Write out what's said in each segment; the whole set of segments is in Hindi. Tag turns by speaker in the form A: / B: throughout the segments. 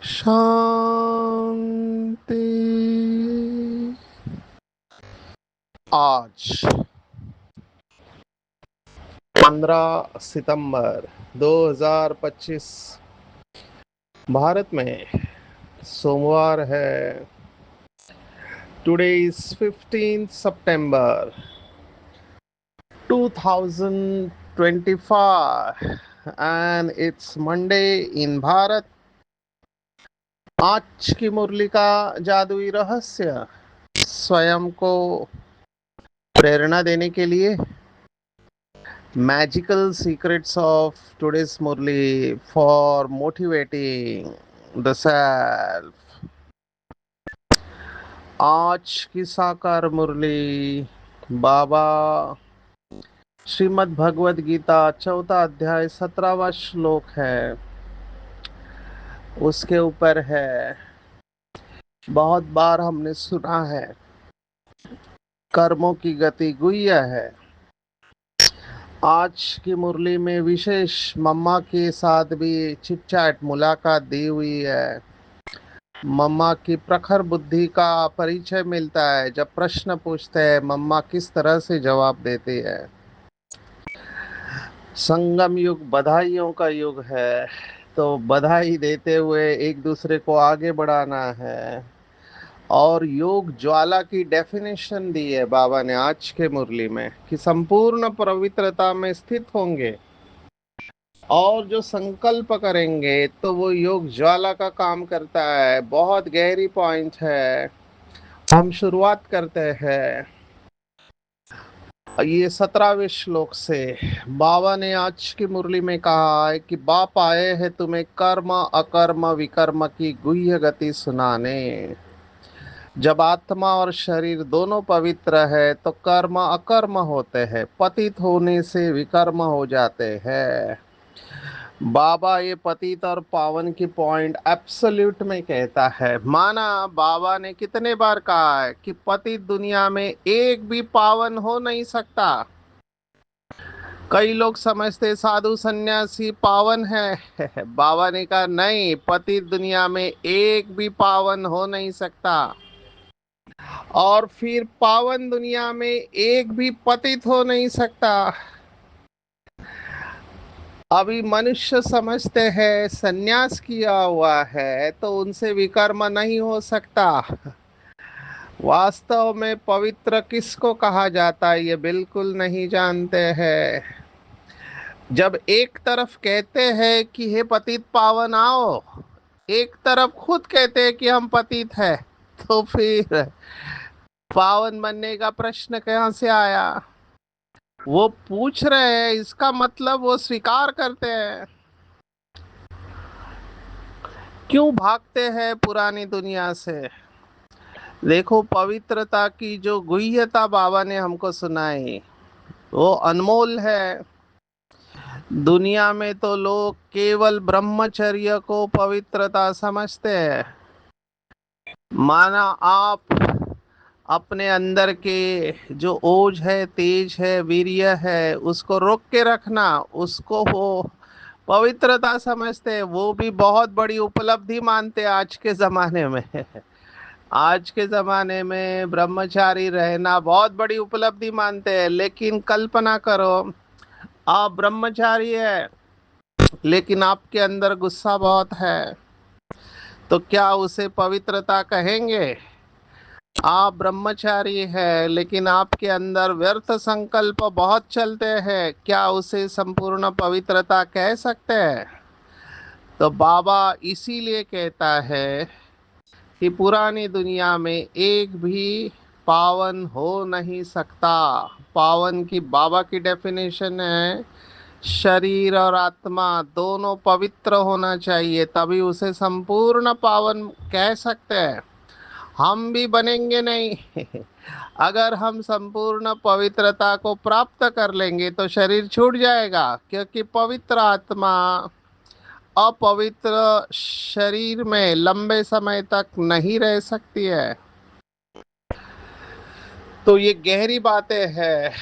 A: शांति। आज 15 सितंबर 2025 भारत में सोमवार है। Today is 15 September 2025 and it's Monday in Bharat. आज की मुरली का जादुई रहस्य स्वयं को प्रेरणा देने के लिए magical secrets of today's Murli for motivating the self। आज की साकार मुरली बाबा श्रीमद् भगवद गीता 4 अध्याय 17वां श्लोक है, उसके ऊपर है। बहुत बार हमने सुना है, कर्मों की गति गुह्य है। आज की मुरली में विशेष मम्मा के साथ भी चिट-चैट मुलाकात दी हुई है। मम्मा की प्रखर बुद्धि का परिचय मिलता है। जब प्रश्न पूछते हैं, मम्मा किस तरह से जवाब देती है। संगम युग बधाइयों का युग है, तो बधाई देते हुए एक दूसरे को आगे बढ़ाना है। और योग ज्वाला की डेफिनेशन दी है बाबा ने आज के मुरली में कि संपूर्ण पवित्रता में स्थित होंगे और जो संकल्प करेंगे तो वो योग ज्वाला का काम करता है। बहुत गहरी पॉइंट है। हम शुरुआत करते हैं ये 17वें श्लोक से। बाबा ने आज की मुरली में कहा है कि बाप आए हैं तुम्हें कर्म अकर्म विकर्म की गुह्य गति सुनाने। जब आत्मा और शरीर दोनों पवित्र है तो कर्म अकर्म होते हैं, पतित होने से विकर्म हो जाते हैं। बाबा ये पतित और पावन की पॉइंट एब्सोल्यूट में कहता है। माना बाबा ने कितने बार कहा है कि पतित दुनिया में एक भी पावन हो नहीं सकता। कई लोग समझते साधु सन्यासी पावन है। बाबा ने कहा नहीं, पतित दुनिया में एक भी पावन हो नहीं सकता। और फिर पावन दुनिया में एक भी पतित हो नहीं सकता। अभी मनुष्य समझते हैं सन्यास किया हुआ है तो उनसे विकर्म नहीं हो सकता। वास्तव में पवित्र किसको कहा जाता है ये बिल्कुल नहीं जानते हैं। जब एक तरफ कहते हैं कि हे पतित पावन आओ, एक तरफ खुद कहते हैं कि हम पतित हैं, तो फिर पावन बनने का प्रश्न कहाँ से आया। वो पूछ रहे हैं, इसका मतलब वो स्वीकार करते हैं। क्यों भागते हैं पुरानी दुनिया से। देखो, पवित्रता की जो गुह्यता बाबा ने हमको सुनाई वो अनमोल है। दुनिया में तो लोग केवल ब्रह्मचर्य को पवित्रता समझते हैं। माना आप अपने अंदर के जो ओज है, तेज है, वीर्य है, उसको रोक के रखना, उसको वो पवित्रता समझते हैं। वो भी बहुत बड़ी उपलब्धि मानते हैं आज के ज़माने में। आज के ज़माने में ब्रह्मचारी रहना बहुत बड़ी उपलब्धि मानते हैं। लेकिन कल्पना करो, आप ब्रह्मचारी है लेकिन आपके अंदर गुस्सा बहुत है, तो क्या उसे पवित्रता कहेंगे। आप ब्रह्मचारी है लेकिन आपके अंदर व्यर्थ संकल्प बहुत चलते हैं, क्या उसे संपूर्ण पवित्रता कह सकते हैं। तो बाबा इसीलिए कहता है कि पुरानी दुनिया में एक भी पावन हो नहीं सकता। पावन की बाबा की डेफिनेशन है शरीर और आत्मा दोनों पवित्र होना चाहिए, तभी उसे संपूर्ण पावन कह सकते हैं। हम भी बनेंगे नहीं। अगर हम संपूर्ण पवित्रता को प्राप्त कर लेंगे तो शरीर छूट जाएगा, क्योंकि पवित्र आत्मा अपवित्र शरीर में लंबे समय तक नहीं रह सकती है। तो ये गहरी बातें हैं।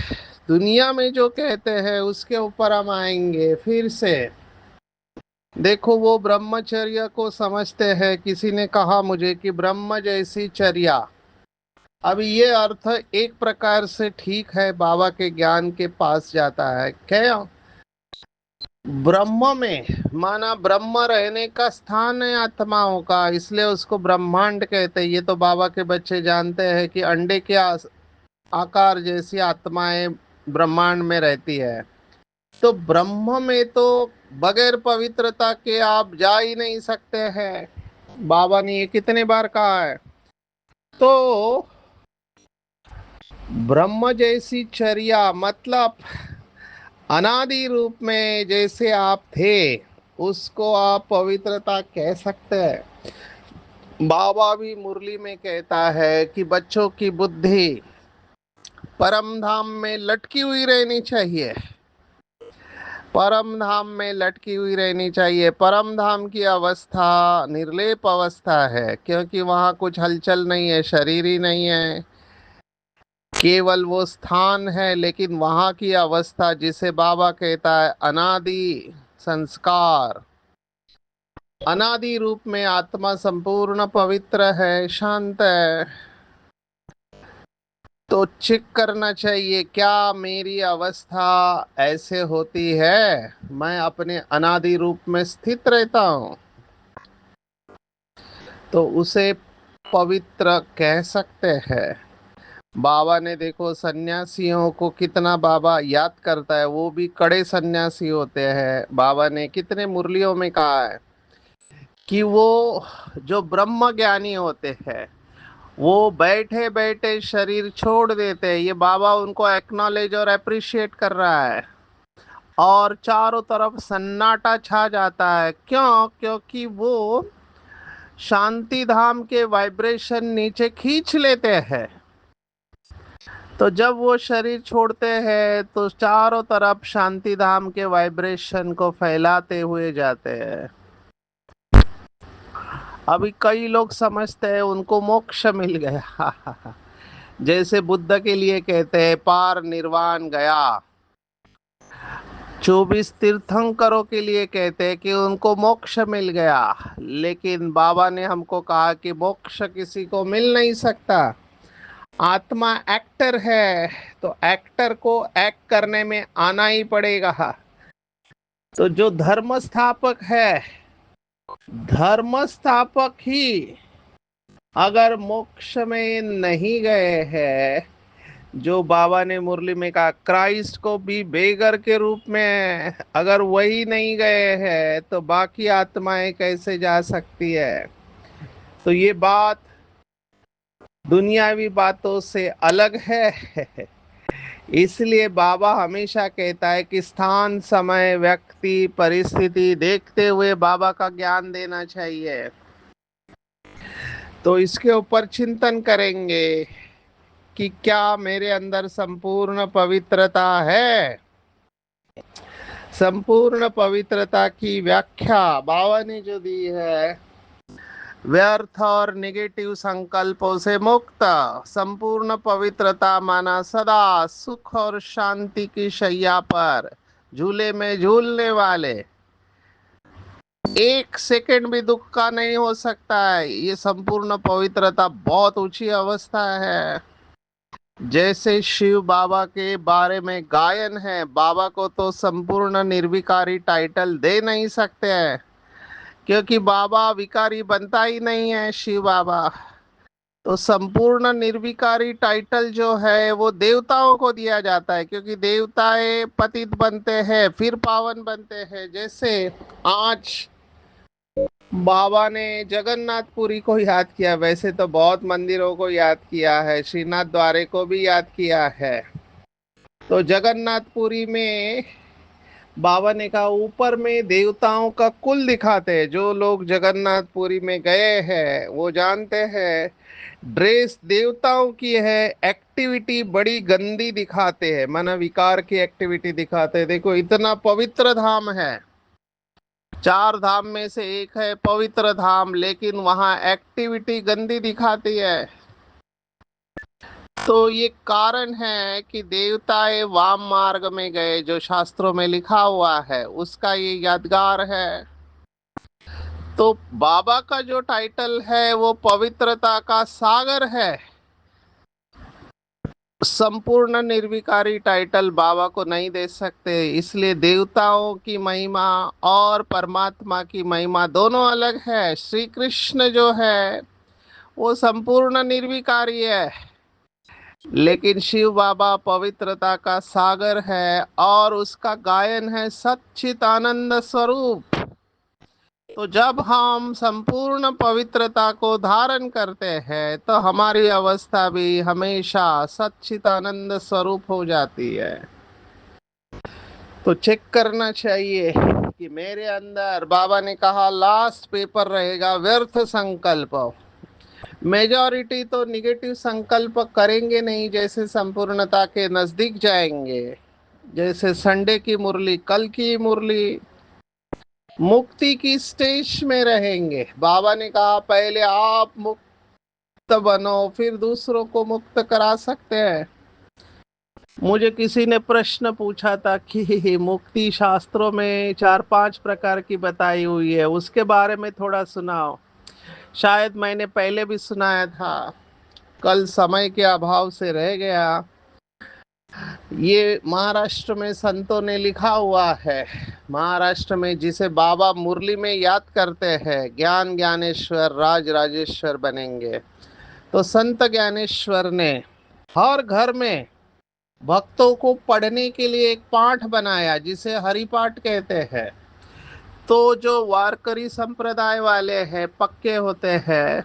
A: दुनिया में जो कहते हैं उसके ऊपर हम आएंगे फिर से। देखो, वो ब्रह्मचर्य को समझते हैं। किसी ने कहा मुझे कि ब्रह्म जैसी चर्या। अब ये अर्थ एक प्रकार से ठीक है, बाबा के ज्ञान के पास जाता है। क्या ब्रह्म में माना ब्रह्म रहने का स्थान है आत्माओं का, इसलिए उसको ब्रह्मांड कहते हैं। ये तो बाबा के बच्चे जानते हैं कि अंडे के आकार जैसी आत्माएं ब्रह्मांड में रहती है। तो ब्रह्म में तो बगैर पवित्रता के आप जा ही नहीं सकते हैं। बाबा ने ये कितने बार कहा है। तो ब्रह्म जैसी चर्या मतलब अनादि रूप में जैसे आप थे उसको आप पवित्रता कह सकते हैं। बाबा भी मुरली में कहता है कि बच्चों की बुद्धि परम धाम में लटकी हुई रहनी चाहिए। परम धाम में लटकी हुई रहनी चाहिए। परम धाम की अवस्था निर्लेप अवस्था है, क्योंकि वहाँ कुछ हलचल नहीं है, शरीर ही नहीं है, केवल वो स्थान है। लेकिन वहाँ की अवस्था जिसे बाबा कहता है अनादि संस्कार, अनादि रूप में आत्मा संपूर्ण पवित्र है, शांत है। तो चेक करना चाहिए क्या मेरी अवस्था ऐसे होती है, मैं अपने अनादि रूप में स्थित रहता हूँ, तो उसे पवित्र कह सकते हैं। बाबा ने देखो सन्यासियों को कितना बाबा याद करता है, वो भी कड़े सन्यासी होते हैं। बाबा ने कितने मुरलियों में कहा है कि वो जो ब्रह्म ज्ञानी होते हैं वो बैठे बैठे शरीर छोड़ देते हैं। ये बाबा उनको एक्नॉलेज और अप्रिशिएट कर रहा है। और चारों तरफ सन्नाटा छा जाता है। क्यों? क्योंकि वो शांति धाम के वाइब्रेशन नीचे खींच लेते हैं। तो जब वो शरीर छोड़ते हैं तो चारों तरफ शांति धाम के वाइब्रेशन को फैलाते हुए जाते हैं। अभी कई लोग समझते हैं उनको मोक्ष मिल गया। जैसे बुद्ध के लिए कहते हैं पार निर्वाण गया। 24 तीर्थंकरों के लिए कहते हैं कि उनको मोक्ष मिल गया। लेकिन बाबा ने हमको कहा कि मोक्ष किसी को मिल नहीं सकता। आत्मा एक्टर है, तो एक्टर को एक्ट करने में आना ही पड़ेगा। तो जो धर्म स्थापक है, धर्म स्थापक ही अगर मोक्ष में नहीं गए हैं, जो बाबा ने मुरली में कहा क्राइस्ट को भी बेगर के रूप में अगर वही नहीं गए हैं तो बाकी आत्माएं कैसे जा सकती है। तो ये बात दुनियावी बातों से अलग है। इसलिए बाबा हमेशा कहता है कि स्थान समय व्यक्ति परिस्थिति देखते हुए बाबा का ज्ञान देना चाहिए। तो इसके ऊपर चिंतन करेंगे कि क्या मेरे अंदर संपूर्ण पवित्रता है। संपूर्ण पवित्रता की व्याख्या बाबा ने जो दी है, व्यर्थ और नेगेटिव संकल्पों से मुक्त संपूर्ण पवित्रता माना सदा सुख और शांति की शैया पर झूले में झूलने वाले, एक सेकंड भी दुख का नहीं हो सकता है। ये संपूर्ण पवित्रता बहुत ऊंची अवस्था है। जैसे शिव बाबा के बारे में गायन है, बाबा को तो संपूर्ण निर्विकारी टाइटल दे नहीं सकते हैं, क्योंकि बाबा विकारी बनता ही नहीं है शिव बाबा। तो संपूर्ण निर्विकारी टाइटल जो है वो देवताओं को दिया जाता है, क्योंकि देवताएं पतित बनते हैं फिर पावन बनते हैं। जैसे आज बाबा ने जगन्नाथपुरी को याद किया, वैसे तो बहुत मंदिरों को याद किया है, श्रीनाथ द्वारे को भी याद किया है। तो जगन्नाथपुरी में बाबा ने कहा ऊपर में देवताओं का कुल दिखाते हैं। जो लोग जगन्नाथपुरी में गए हैं वो जानते हैं, ड्रेस देवताओं की है, एक्टिविटी बड़ी गंदी दिखाते हैं, माना विकार की एक्टिविटी दिखाते हैं। देखो इतना पवित्र धाम है, चार धाम में से एक है पवित्र धाम, लेकिन वहां एक्टिविटी गंदी दिखाती है। तो ये कारण है कि देवताएं वाम मार्ग में गए, जो शास्त्रों में लिखा हुआ है उसका ये यादगार है। तो बाबा का जो टाइटल है वो पवित्रता का सागर है। संपूर्ण निर्विकारी टाइटल बाबा को नहीं दे सकते, इसलिए देवताओं की महिमा और परमात्मा की महिमा दोनों अलग है। श्री कृष्ण जो है वो संपूर्ण निर्विकारी है, लेकिन शिव बाबा पवित्रता का सागर है और उसका गायन है सच्चित आनंद स्वरूप। तो जब हम संपूर्ण पवित्रता को धारण करते हैं तो हमारी अवस्था भी हमेशा सच्चित आनंद स्वरूप हो जाती है। तो चेक करना चाहिए कि मेरे अंदर, बाबा ने कहा लास्ट पेपर रहेगा व्यर्थ संकल्प। मेजॉरिटी तो निगेटिव संकल्प करेंगे नहीं, जैसे संपूर्णता के नजदीक जाएंगे, जैसे संडे की मुरली, कल की मुरली, मुक्ति की स्टेज में रहेंगे। बाबा ने कहा पहले आप मुक्त बनो, फिर दूसरों को मुक्त करा सकते हैं। मुझे किसी ने प्रश्न पूछा था कि मुक्ति शास्त्रों में 4-5 प्रकार की बताई हुई है, उसके बारे में थोड़ा सुनाओ। शायद मैंने पहले भी सुनाया था, कल समय के अभाव से रह गया। ये महाराष्ट्र में संतों ने लिखा हुआ है। महाराष्ट्र में जिसे बाबा मुरली में याद करते हैं, ज्ञान ज्ञानेश्वर राज राजेश्वर बनेंगे। तो संत ज्ञानेश्वर ने हर घर में भक्तों को पढ़ने के लिए एक पाठ बनाया जिसे हरिपाठ कहते हैं। तो जो वारकरी संप्रदाय वाले हैं, पक्के होते हैं,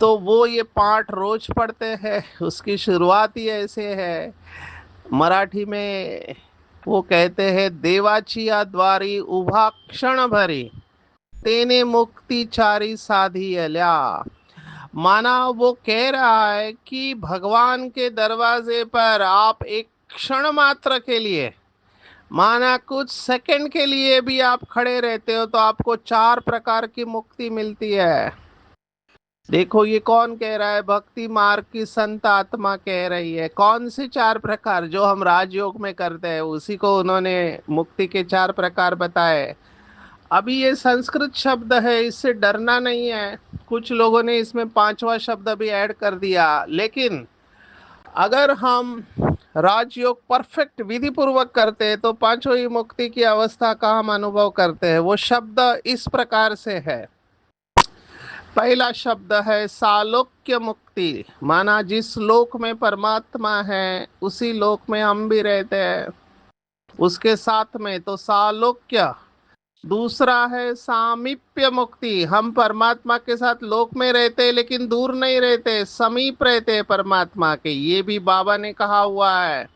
A: तो वो ये पाठ रोज पढ़ते हैं। उसकी शुरुआत ही ऐसे है, मराठी में वो कहते हैं, देवाची या द्वारी उभा क्षण भरी, तेने मुक्ति चारी साधी अल्या। माना वो कह रहा है कि भगवान के दरवाजे पर आप एक क्षण मात्र के लिए, माना कुछ सेकंड के लिए भी आप खड़े रहते हो तो आपको 4 प्रकार की मुक्ति मिलती है। देखो ये कौन कह रहा है? भक्ति मार्ग की संत आत्मा कह रही है। कौन से 4 प्रकार? जो हम राजयोग में करते हैं उसी को उन्होंने मुक्ति के 4 प्रकार बताए। अभी ये संस्कृत शब्द है, इससे डरना नहीं है। कुछ लोगों ने इसमें 5वां शब्द भी ऐड कर दिया, लेकिन अगर हम राजयोग परफेक्ट विधि पूर्वक करते हैं तो पांचों ही मुक्ति की अवस्था का हम अनुभव करते हैं। वो शब्द इस प्रकार से है। पहला शब्द है सालोक्य मुक्ति, माना जिस लोक में परमात्मा है उसी लोक में हम भी रहते हैं, उसके साथ में, तो सालोक्य। दूसरा है सामीप्य मुक्ति, हम परमात्मा के साथ लोक में रहते लेकिन दूर नहीं रहते, समीप रहते परमात्मा के। ये भी बाबा ने कहा हुआ है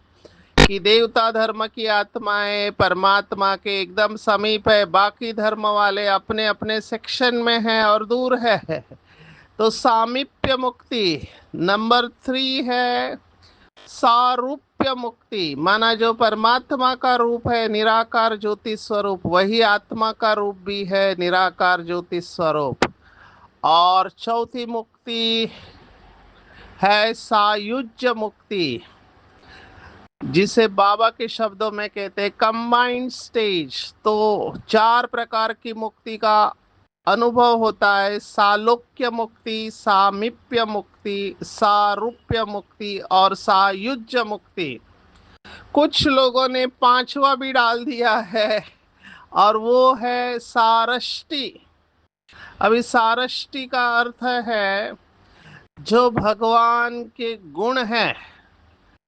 A: कि देवता धर्म की आत्माएं परमात्मा के एकदम समीप है, बाकी धर्म वाले अपने अपने सेक्शन में है और दूर है। तो सामीप्य मुक्ति। नंबर 3 है सारूप्य मुक्ति, माना जो परमात्मा का रूप है निराकार ज्योति स्वरूप, वही आत्मा का रूप भी है निराकार ज्योति स्वरूप। और चौथी मुक्ति है सायुज्य मुक्ति, जिसे बाबा के शब्दों में कहते हैं कंबाइंड स्टेज। तो 4 प्रकार की मुक्ति का अनुभव होता है, सालोक्य मुक्ति, सामीप्य मुक्ति, सारूप्य मुक्ति और सायुज्य मुक्ति। कुछ लोगों ने 5वां भी डाल दिया है और वो है सारष्टि। अभी सारष्टि का अर्थ है जो भगवान के गुण हैं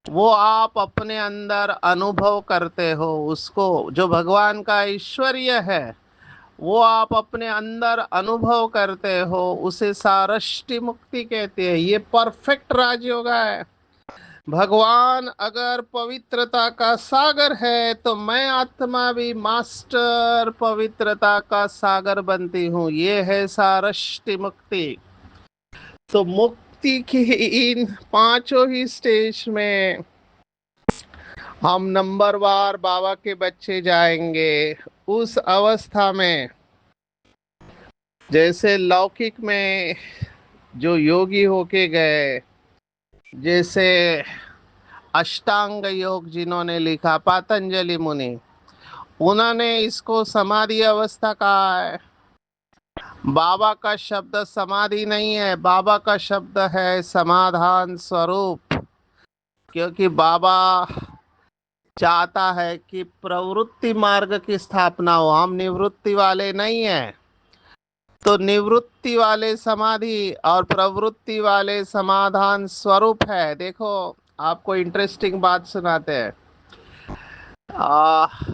A: वो आप अपने अंदर अनुभव करते हो, उसको जो भगवान का ऐश्वर्य है वो आप अपने अंदर अनुभव करते हो, उसे सारष्टि मुक्ति कहते हैं। ये परफेक्ट राजयोग है। भगवान अगर पवित्रता का सागर है तो मैं आत्मा भी मास्टर पवित्रता का सागर बनती हूँ। ये है सारष्टि मुक्ति। तो मुक्ति की इन पांचों ही स्टेज में हम नंबर वार बाबा के बच्चे जाएंगे। उस अवस्था में जैसे लौकिक में जो योगी होके गए, जैसे अष्टांग योग जिन्होंने लिखा पतंजलि मुनि, उन्होंने इसको समाधि अवस्था कहा है। बाबा का शब्द समाधि नहीं है, बाबा का शब्द है समाधान स्वरूप। क्योंकि बाबा चाहता है कि प्रवृत्ति मार्ग की स्थापना हो, हम निवृत्ति वाले नहीं हैं। तो निवृत्ति वाले समाधि और प्रवृत्ति वाले समाधान स्वरूप है। देखो, आपको इंटरेस्टिंग बात सुनाते हैं।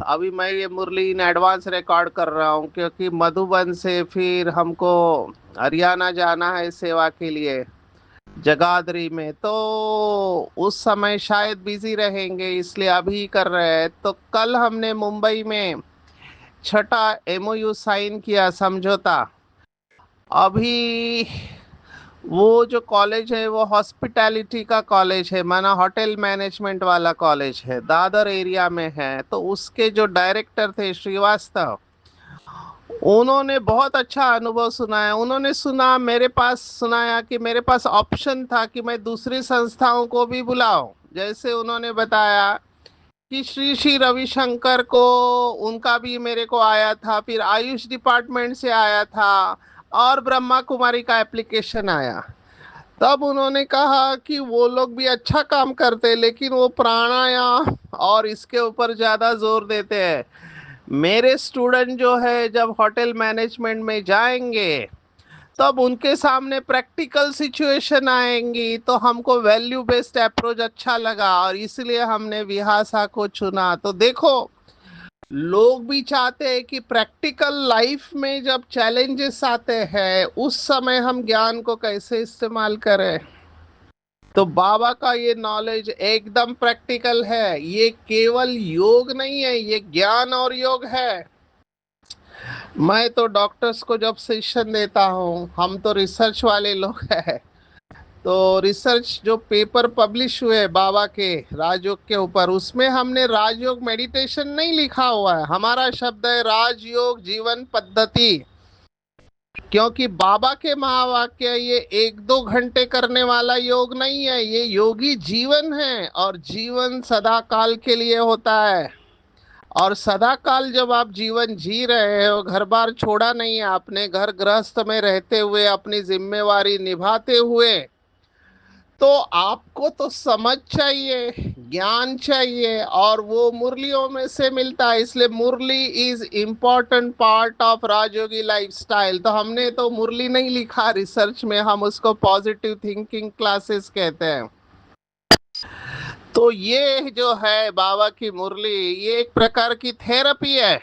A: अभी मैं ये मुरली इन एडवांस रिकॉर्ड कर रहा हूँ क्योंकि मधुबन से फिर हमको हरियाणा जाना है सेवा के लिए जगाधरी में। तो उस समय शायद बिजी रहेंगे, इसलिए अभी कर रहे हैं। तो कल हमने मुंबई में छठा एमओयू साइन किया, समझौता। अभी वो जो कॉलेज है वो हॉस्पिटैलिटी का कॉलेज है, माना होटल मैनेजमेंट वाला कॉलेज है, दादर एरिया में है। तो उसके जो डायरेक्टर थे श्रीवास्तव, उन्होंने बहुत अच्छा अनुभव सुनाया। उन्होंने सुनाया कि मेरे पास ऑप्शन था कि मैं दूसरी संस्थाओं को भी बुलाऊं। जैसे उन्होंने बताया कि श्री श्री रविशंकर को, उनका भी मेरे को आया था, फिर आयुष डिपार्टमेंट से आया था, और ब्रह्मा कुमारी का एप्लीकेशन आया। तब उन्होंने कहा कि वो लोग भी अच्छा काम करते, लेकिन वो प्राणायाम और इसके ऊपर ज़्यादा जोर देते हैं। मेरे स्टूडेंट जो है जब होटल मैनेजमेंट में जाएंगे तब उनके सामने प्रैक्टिकल सिचुएशन आएंगी, तो हमको वैल्यू बेस्ड अप्रोच अच्छा लगा और इसलिए हमने विहासा को चुना। तो देखो, लोग भी चाहते हैं कि प्रैक्टिकल लाइफ में जब चैलेंजेस आते हैं उस समय हम ज्ञान को कैसे इस्तेमाल करें। तो बाबा का ये नॉलेज एकदम प्रैक्टिकल है। ये केवल योग नहीं है, ये ज्ञान और योग है। मैं तो डॉक्टर्स को जब सेशन देता हूँ, हम तो रिसर्च वाले लोग हैं, तो रिसर्च जो पेपर पब्लिश हुए बाबा के राजयोग के ऊपर, उसमें हमने राजयोग मेडिटेशन नहीं लिखा हुआ है। हमारा शब्द है राजयोग जीवन पद्धति। क्योंकि बाबा के महावाक्य ये 1-2 घंटे करने वाला योग नहीं है, ये योगी जीवन है। और जीवन सदा काल के लिए होता है। और सदा काल जब आप जीवन जी रहे हो, घर बार छोड़ा नहीं है आपने, घर गृहस्थ में रहते हुए अपनी जिम्मेवारी निभाते हुए, तो आपको तो समझ चाहिए, ज्ञान चाहिए, और वो मुरलियों में से मिलता है। इसलिए Murli is important part of Rajyogi lifestyle. तो हमने तो मुरली नहीं लिखा रिसर्च में, हम उसको पॉजिटिव थिंकिंग क्लासेस कहते हैं। तो ये जो है बाबा की मुरली, ये एक प्रकार की थेरेपी है।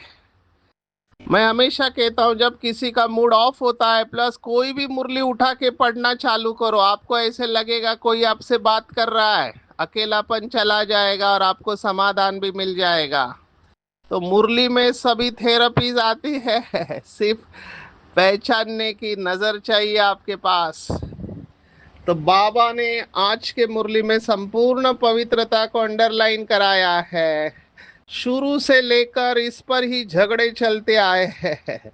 A: मैं हमेशा कहता हूँ जब किसी का मूड ऑफ होता है, प्लस कोई भी मुरली उठा के पढ़ना चालू करो, आपको ऐसे लगेगा कोई आपसे बात कर रहा है, अकेलापन चला जाएगा और आपको समाधान भी मिल जाएगा। तो मुरली में सभी थेरेपीज आती है, सिर्फ पहचानने की नजर चाहिए आपके पास। तो बाबा ने आज के मुरली में संपूर्ण पवित्रता को अंडरलाइन कराया है। शुरू से लेकर इस पर ही झगड़े चलते आए हैं।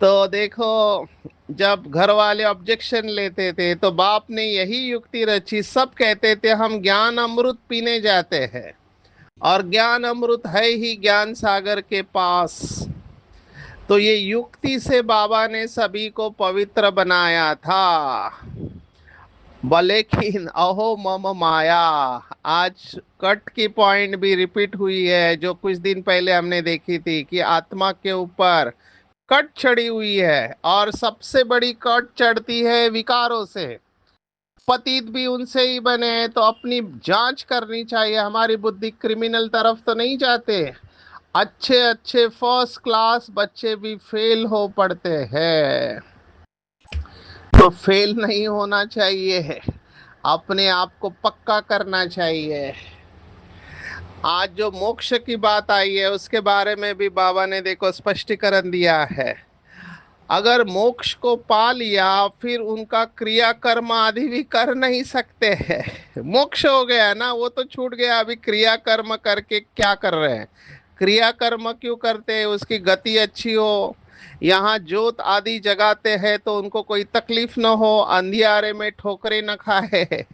A: तो देखो, जब घर वाले ऑब्जेक्शन लेते थे तो बाप ने यही युक्ति रची। सब कहते थे हम ज्ञान अमृत पीने जाते हैं, और ज्ञान अमृत है ही ज्ञान सागर के पास। तो ये युक्ति से बाबा ने सभी को पवित्र बनाया था। लेकिन अहो मम माया, आज कट की पॉइंट भी रिपीट हुई है जो कुछ दिन पहले हमने देखी थी कि आत्मा के ऊपर कट चढ़ी हुई है, और सबसे बड़ी कट चढ़ती है विकारों से। पतित भी उनसे ही बने हैं। तो अपनी जांच करनी चाहिए, हमारी बुद्धि क्रिमिनल तरफ तो नहीं जाते। अच्छे अच्छे फर्स्ट क्लास बच्चे भी फेल हो पड़ते हैं, तो फेल नहीं होना चाहिए। अपने आप को पक्का करना चाहिए। आज जो मोक्ष की बात आई है उसके बारे में भी बाबा ने देखो स्पष्टीकरण दिया है। अगर मोक्ष को पा लिया फिर उनका क्रिया कर्म आदि भी कर नहीं सकते हैं। मोक्ष हो गया ना, वो तो छूट गया। अभी क्रिया कर्म करके क्या कर रहे हैं? क्रिया कर्म क्यों करते हैं? उसकी गति अच्छी हो, यहाँ जोत आदि जगाते हैं तो उनको कोई तकलीफ न हो, अंधियारे में ठोकरे न खाए।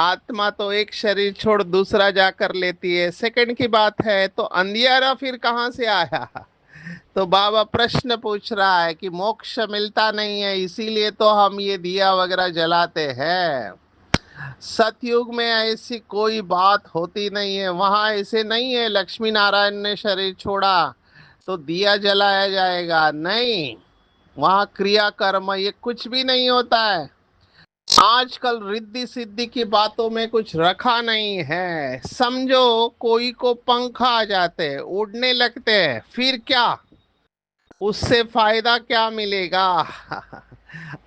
A: आत्मा तो एक शरीर छोड़ दूसरा जा कर लेती है, सेकंड की बात है। तो अंधियारा फिर कहाँ से आया? तो बाबा प्रश्न पूछ रहा है कि मोक्ष मिलता नहीं है, इसीलिए तो हम ये दिया वगैरह जलाते हैं। सतयुग में ऐसी कोई बात होती नहीं है, वहां ऐसे नहीं है लक्ष्मी नारायण ने शरीर छोड़ा तो दिया जलाया जाएगा, नहीं। वहां क्रिया कर्म ये कुछ भी नहीं होता है। आजकल रिद्धि सिद्धि की बातों में कुछ रखा नहीं है। समझो कोई को पंख आ जाते हैं, उड़ने लगते हैं, फिर क्या? उससे फायदा क्या मिलेगा?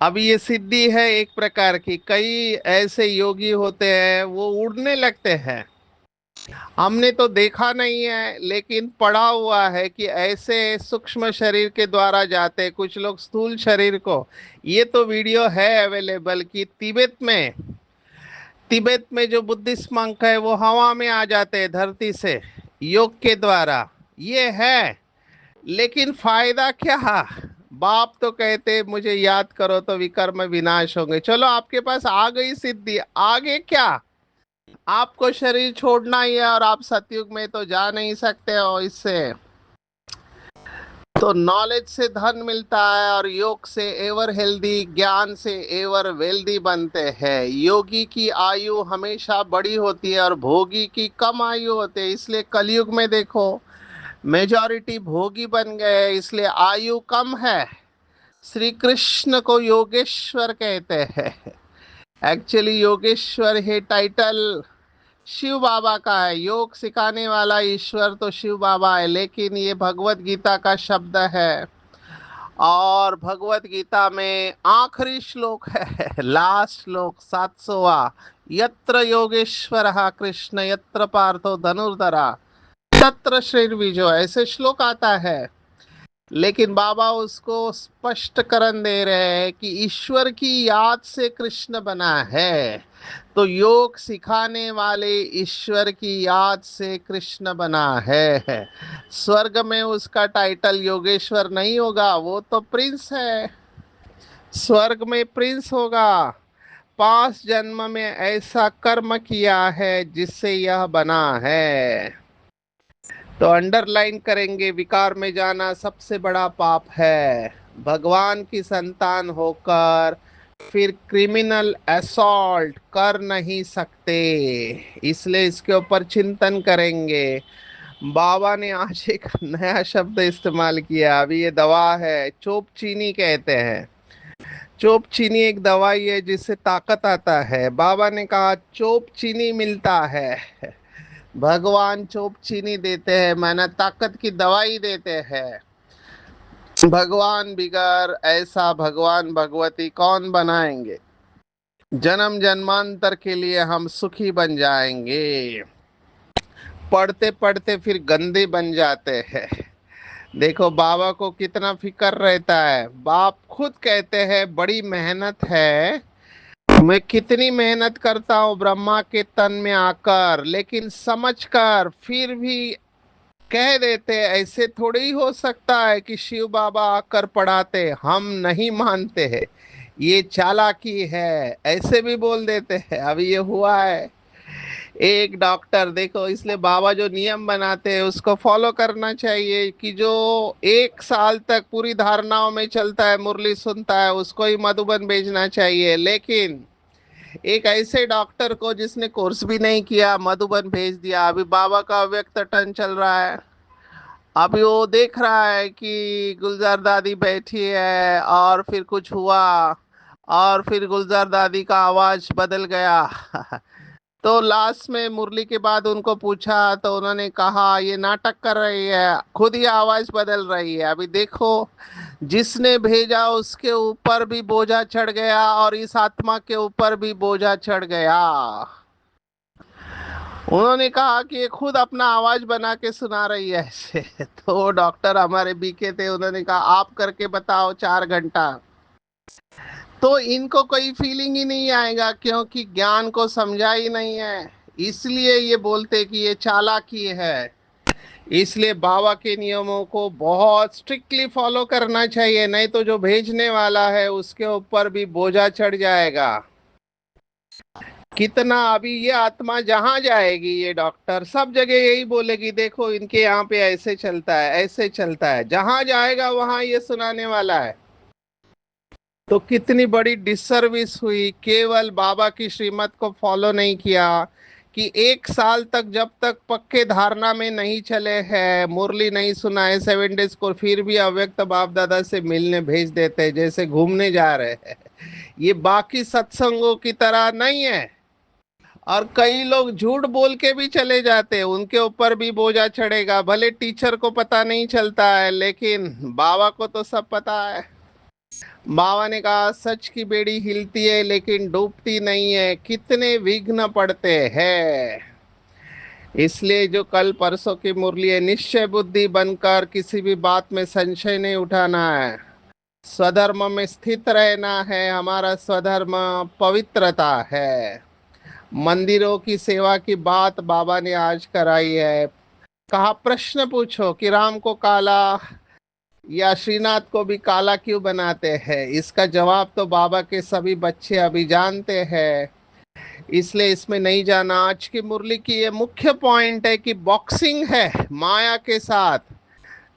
A: अब ये सिद्धि है एक प्रकार की। कई ऐसे योगी होते हैं वो उड़ने लगते हैं। हमने तो देखा नहीं है लेकिन पढ़ा हुआ है कि ऐसे सूक्ष्म शरीर के द्वारा जाते कुछ लोग स्थूल शरीर को। ये तो वीडियो है अवेलेबल कि तिब्बत में जो बुद्धिस्ट मंक है वो हवा में आ जाते हैं धरती से योग के द्वारा। ये है, लेकिन फायदा क्या? बाप तो कहते मुझे याद करो तो विकर्म विनाश होंगे। चलो आपके पास आ गई सिद्धि, आगे क्या? आपको शरीर छोड़ना ही है और आप सतयुग में तो जा नहीं सकते हो इससे। तो नॉलेज से धन मिलता है और योग से एवर हेल्दी, ज्ञान से एवर वेल्दी बनते हैं। योगी की आयु हमेशा बड़ी होती है और भोगी की कम आयु होती है। इसलिए कलयुग में देखो मेजॉरिटी भोगी बन गए, इसलिए आयु कम है। श्री कृष्ण को योगेश्वर कहते हैं। एक्चुअली योगेश्वर है टाइटल शिव बाबा का है। योग सिखाने वाला ईश्वर तो शिव बाबा है, लेकिन ये भगवत गीता का शब्द है। और भगवत गीता में आखिरी श्लोक है, लास्ट श्लोक 700वां, यत्र योगेश्वर कृष्ण यत्र पार्थो धनुर्धरा तत्र श्रीर्विजो, ऐसे श्लोक आता है। लेकिन बाबा उसको स्पष्टकरण दे रहे हैं कि ईश्वर की याद से कृष्ण बना है। तो योग सिखाने वाले ईश्वर की याद से कृष्ण बना है। स्वर्ग में उसका टाइटल योगेश्वर नहीं होगा, वो तो प्रिंस है। स्वर्ग में प्रिंस होगा। 5 जन्म में ऐसा कर्म किया है जिससे यह बना है। तो अंडरलाइन करेंगे, विकार में जाना सबसे बड़ा पाप है। भगवान की संतान होकर फिर क्रिमिनल असॉल्ट कर नहीं सकते, इसलिए इसके ऊपर चिंतन करेंगे। बाबा ने आज एक नया शब्द इस्तेमाल किया, अभी ये दवा है, चोप चीनी कहते हैं। चोप चीनी एक दवाई है जिससे ताकत आता है। बाबा ने कहा चोप चीनी मिलता है, भगवान चोप चीनी देते हैं, माना ताकत की दवाई देते हैं। भगवान बिगर ऐसा भगवान भगवती कौन बनाएंगे? जन्म जन्मांतर के लिए हम सुखी बन जाएंगे। पढ़ते पढ़ते फिर गंदे बन जाते हैं। देखो बाबा को कितना फिक्र रहता है। बाप खुद कहते हैं बड़ी मेहनत है, मैं कितनी मेहनत करता हूँ ब्रह्मा के तन में आकर, लेकिन समझ कर फिर भी कह देते ऐसे थोड़ी ही हो सकता है कि शिव बाबा आकर पढ़ाते, हम नहीं मानते हैं, ये चालाकी है, ऐसे भी बोल देते हैं। अभी ये हुआ है एक डॉक्टर, देखो इसलिए बाबा जो नियम बनाते हैं उसको फॉलो करना चाहिए कि जो 1 साल तक पूरी धारणाओं में चलता है, मुरली सुनता है, उसको ही मधुबन भेजना चाहिए। लेकिन एक ऐसे डॉक्टर को जिसने कोर्स भी नहीं किया मधुबन भेज दिया। अभी बाबा का अव्यक्त टर्न चल रहा है। अभी वो देख रहा है कि गुलजार दादी बैठी है और फिर कुछ हुआ और फिर गुलजार दादी का आवाज बदल गया। तो लास्ट में मुरली के बाद उनको पूछा तो उन्होंने कहा ये नाटक कर रही है, खुद ही आवाज बदल रही है। अभी देखो जिसने भेजा उसके ऊपर भी बोझा चढ़ गया और इस आत्मा के ऊपर भी बोझा चढ़ गया। उन्होंने कहा कि ये खुद अपना आवाज बना के सुना रही है ऐसे। तो डॉक्टर हमारे बीके थे, उन्होंने कहा आप करके बताओ 4 घंटा। तो इनको कोई फीलिंग ही नहीं आएगा क्योंकि ज्ञान को समझा ही नहीं है। इसलिए ये बोलते कि ये चालाकी है। इसलिए बाबा के नियमों को बहुत स्ट्रिक्टली फॉलो करना चाहिए, नहीं तो जो भेजने वाला है उसके ऊपर भी बोझा चढ़ जाएगा। कितना अभी ये आत्मा जहां जाएगी, ये डॉक्टर सब जगह यही बोलेगी, देखो इनके यहाँ पे ऐसे चलता है ऐसे चलता है, जहां जाएगा वहां ये सुनाने वाला है। तो कितनी बड़ी डिसर्विस हुई, केवल बाबा की श्रीमत को फॉलो नहीं किया कि 1 साल तक जब तक पक्के धारणा में नहीं चले हैं, मुरली नहीं सुनाए 7 डेज को, फिर भी अव्यक्त बाप दादा से मिलने भेज देते हैं जैसे घूमने जा रहे हैं। ये बाकी सत्संगों की तरह नहीं है। और कई लोग झूठ बोल के भी चले जाते हैं, उनके ऊपर भी बोझा चढ़ेगा। भले टीचर को पता नहीं चलता है लेकिन बाबा को तो सब पता है। बाबा ने कहा सच की बेड़ी हिलती है लेकिन डूबती नहीं है, कितने विघ्न पड़ते हैं। इसलिए जो कल परसों की मुरली है, निश्चय बुद्धि बनकर किसी भी बात में संशय नहीं उठाना है, स्वधर्म में स्थित रहना है। हमारा स्वधर्म पवित्रता है। मंदिरों की सेवा की बात बाबा ने आज कराई है। कहा प्रश्न पूछो कि राम को काला या श्रीनाथ को भी काला क्यों बनाते हैं। इसका जवाब तो बाबा के सभी बच्चे अभी जानते हैं, इसलिए इसमें नहीं जाना। आज की मुरली की ये मुख्य पॉइंट है कि बॉक्सिंग है माया के साथ।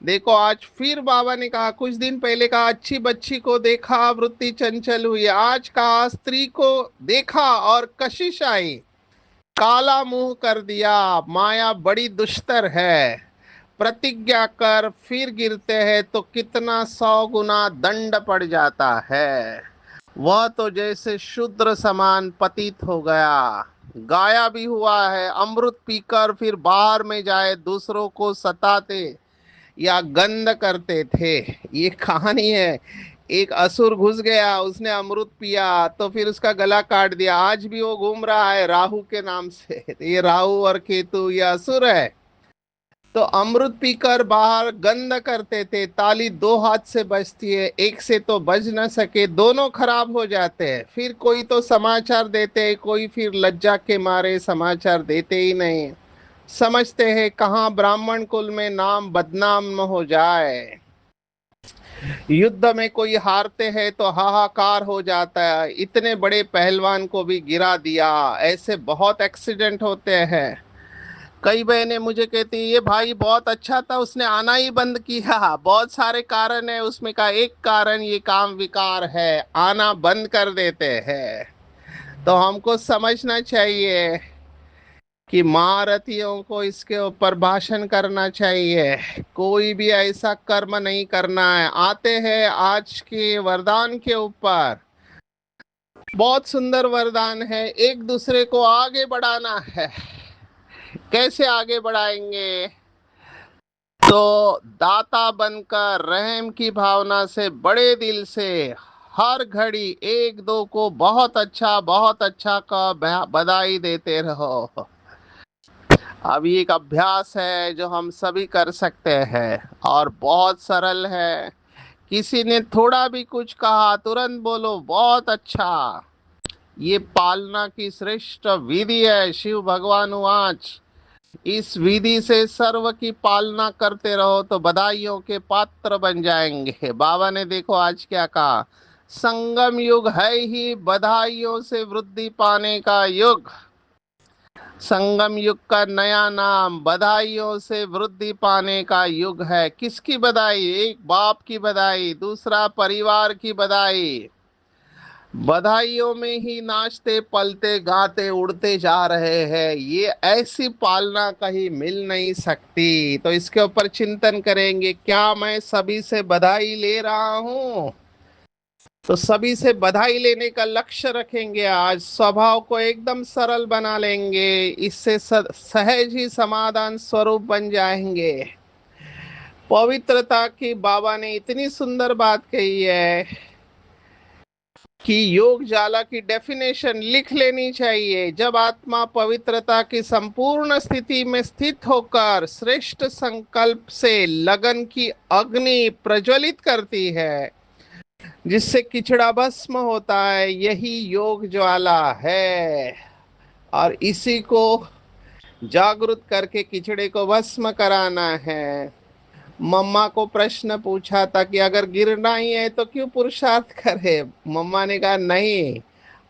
A: देखो आज फिर बाबा ने कहा, कुछ दिन पहले कहा अच्छी बच्ची को देखा वृत्ति चंचल हुई, आज कहा स्त्री को देखा और कशिश आई, काला मुंह कर दिया। माया बड़ी दुष्टर है। प्रतिज्ञा कर फिर गिरते हैं तो कितना 100 गुना दंड पड़ जाता है। वह तो जैसे शूद्र समान पतित हो गया, गाया भी हुआ है। अमृत पीकर फिर बाहर में जाए दूसरों को सताते या गंध करते थे। ये कहानी है। एक असुर घुस गया, उसने अमृत पिया तो फिर उसका गला काट दिया। आज भी वो घूम रहा है राहु के नाम से। ये राहु और केतु ये असुर है। तो अमृत पीकर बाहर गंध करते थे। ताली 2 हाथ से बजती है, एक से तो बज न सके, दोनों खराब हो जाते हैं। फिर कोई तो समाचार देते हैं, कोई फिर लज्जा के मारे समाचार देते ही नहीं। समझते हैं कहाँ ब्राह्मण कुल में नाम बदनाम न हो जाए। युद्ध में कोई हारते हैं तो हाहाकार हो जाता है, इतने बड़े पहलवान को भी गिरा दिया। ऐसे बहुत एक्सीडेंट होते हैं। कई बहनें मुझे कहती ये भाई बहुत अच्छा था, उसने आना ही बंद किया। बहुत सारे कारण है उसमें का एक कारण ये काम विकार है, आना बंद कर देते हैं। तो हमको समझना चाहिए कि महारथियों को इसके ऊपर भाषण करना चाहिए। कोई भी ऐसा कर्म नहीं करना है। आते हैं आज के वरदान के ऊपर। बहुत सुंदर वरदान है, एक दूसरे को आगे बढ़ाना है। कैसे आगे बढ़ाएंगे? तो दाता बनकर रहम की भावना से बड़े दिल से हर घड़ी एक दो को बहुत अच्छा का बधाई देते रहो। अब ये एक अभ्यास है जो हम सभी कर सकते हैं और बहुत सरल है। किसी ने थोड़ा भी कुछ कहा तुरंत बोलो बहुत अच्छा। ये पालना की श्रेष्ठ विधि है। शिव भगवान वाच, इस विधि से सर्व की पालना करते रहो तो बधाइयों के पात्र बन जाएंगे। बाबा ने देखो आज क्या कहा, संगम युग है ही बधाइयों से वृद्धि पाने का युग। संगम युग का नया नाम बधाइयों से वृद्धि पाने का युग है। किसकी बधाई? एक बाप की बधाई, दूसरा परिवार की बधाई। बधाइयों में ही नाचते पलते गाते उड़ते जा रहे हैं। ये ऐसी पालना कहीं मिल नहीं सकती। तो इसके ऊपर चिंतन करेंगे, क्या मैं सभी से बधाई ले रहा हूँ? तो सभी से बधाई लेने का लक्ष्य रखेंगे। आज स्वभाव को एकदम सरल बना लेंगे, इससे सहज ही समाधान स्वरूप बन जाएंगे। पवित्रता की बाबा ने इतनी सुंदर बात कही है कि योग ज्वाला की डेफिनेशन लिख लेनी चाहिए। जब आत्मा पवित्रता की संपूर्ण स्थिति में स्थित होकर श्रेष्ठ संकल्प से लगन की अग्नि प्रज्वलित करती है जिससे किचड़ा भस्म होता है, यही योग ज्वाला है। और इसी को जागृत करके किचड़े को भस्म कराना है। मम्मा को प्रश्न पूछा था कि अगर गिरना ही है तो क्यों पुरुषार्थ करे। मम्मा ने कहा नहीं,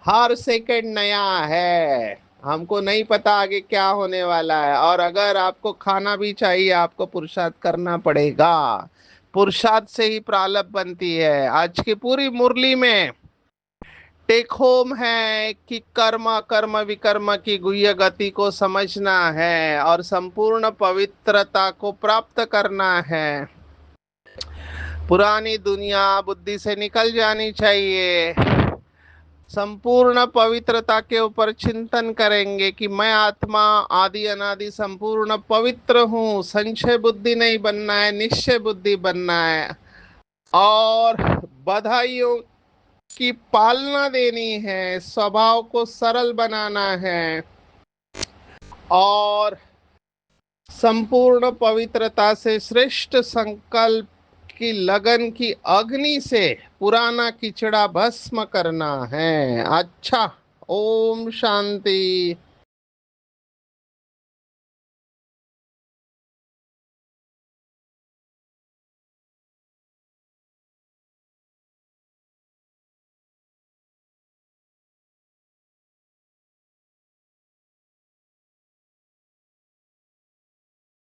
A: हर सेकंड नया है, हमको नहीं पता आगे क्या होने वाला है, और अगर आपको खाना भी चाहिए आपको पुरुषार्थ करना पड़ेगा। पुरुषार्थ से ही प्रारब्ध बनती है। आज की पूरी मुरली में टेक होम है कि कर्म कर्म विकर्म की गुह्य गति को समझना है और संपूर्ण पवित्रता को प्राप्त करना है। पुरानी दुनिया बुद्धि से निकल जानी चाहिए। संपूर्ण पवित्रता के ऊपर चिंतन करेंगे कि मैं आत्मा आदि अनादि संपूर्ण पवित्र हूँ। संशय बुद्धि नहीं बनना है, निश्चय बुद्धि बनना है। और बधाइयों की पालना देनी है, स्वभाव को सरल बनाना है और संपूर्ण पवित्रता से श्रेष्ठ संकल्प की लगन की अग्नि से पुराना किचड़ा भस्म करना है। अच्छा, ओम शांति।